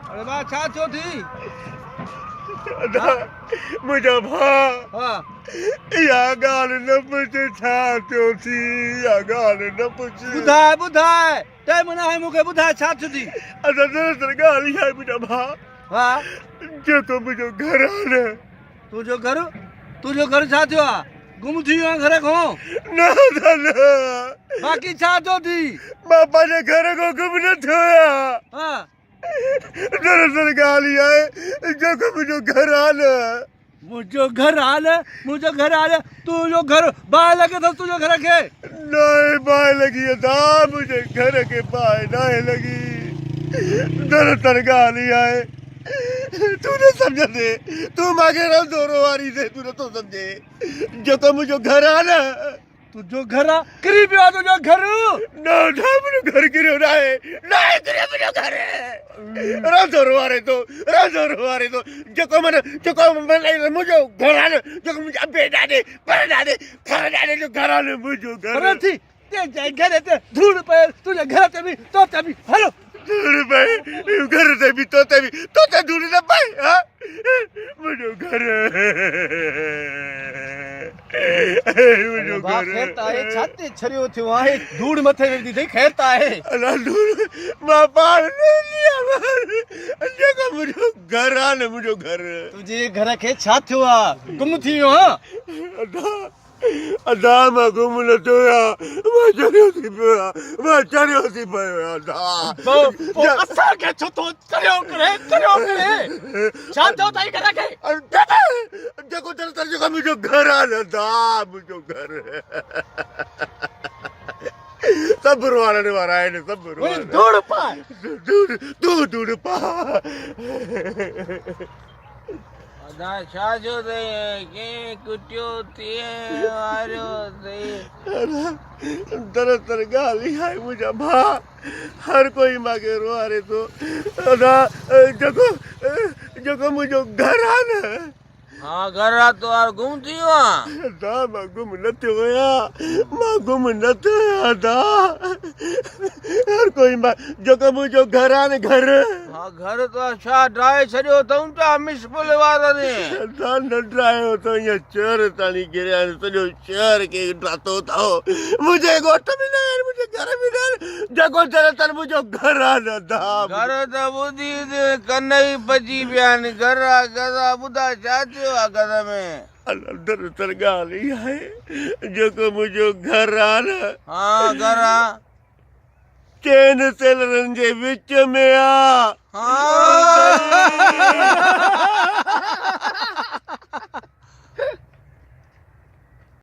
अरे वाह छा थियो थी मुझा भाउ हां इहा ॻाल्हि न पुछ छा थियो थी इहा ॻाल्हि न पुछ ॿुधाए टाइम न आहे मूंखे ॿुधाए छा थियो थी असां दरअसल ॻाल्हि इहा आहे मुंहिंजा भाउ हा जेको मुंहिंजो घर आहे न तुंहिंजो घर छा थियो आहे गुम थी वियो आहे घर खां न बाक़ी छा थियो थी मां पंहिंजे घर खां गुम न थियो आहियां हा दरअसल ॻाल्हि इहा आहे जेको मुंहिंजो घर आहे न मुंहिंजो घर तुंहिंजो घर बाहि लॻे अथसि तुंहिंजो घर खे न बाहि लॻी अदा मुंहिंजे घर खे बाहि न आहे लॻी दरअसल ॻाल्हि इहा आहे तूं न सम्झंदे तूं मूंखे रंधोरो वारी से तूं नथो सम्झे जेको मुंहिंजो घर आहे न तुंहिंजो घर आहे किरी पियो आहे तुंहिंजो घर न मुंहिंजो घर किरियो न आहे किरियो मुंहिंजो घर रंधोरो वारे तो जेको मुंहिंजो घर आहे न जेको मुंहिंजा अबे ॾाॾे परॾाॾे जो घर आहे न मुंहिंजो घर थी घर ते धूड़ पए तुंहिंजे घर ते बि तो ते बि हलो धूड़ पए घर ते बि तो ते धूड़ न पए मुंहिंजो घर छाते छरियो थियो आहे धूड़ मथे वेंदी अथई ख़ैर त आहे मां पाण जेको मुंहिंजो घर आहे न मुंहिंजो घर तुंहिंजे घर खे छा थियो आहे गुम थी वियो आहे अदा मां गुम न थियो आहियां मां चरियो थी पियो आहियां असांखे छो थो करियो करे छा थियो अथई घर खे जेको मुंहिंजो घर आहे न अदा मुंहिंजो घर सभु रुआण वारा आहिनि सभु धूड़ पाए धूड़ पा अदा छा जो ते के कुटियो ते वारो ते दरअसल ॻाल्हि इहा आहे मुंहिंजा भाउ हर कोई मूंखे रुआरे थो अदा जेको मुंहिंजो घर आहे न हाँ घर आहे तो गुम थी वियो आहे अदा मां गुम न थियो आहियां अदा हर कोई जेको मुंहिंजो घर आहे न घर हाँ घर तो छा ड्राए छॾियो अथऊं था मिसपुल वारनि अदा न ड्रायो त ईअं शहर ताणी गिरिया आहिनि सॼो शहर खे ड्रातो अथव मुंहिंजे घोट बि न आहिनि मुंहिंजे घर बि न आहिनि जेको दरअसल मुंहिंजो घर आहे न अदा घर त ॿुधी कन ई पची पिया आहिनि घर ॿुधाए छा थियो आहे घर में दरअसल ॻाल्हि इहा आहे जेको मुंहिंजो घर आहे न हाँ घर आहे चइनि सेलरनि जे विच में आहे हाँ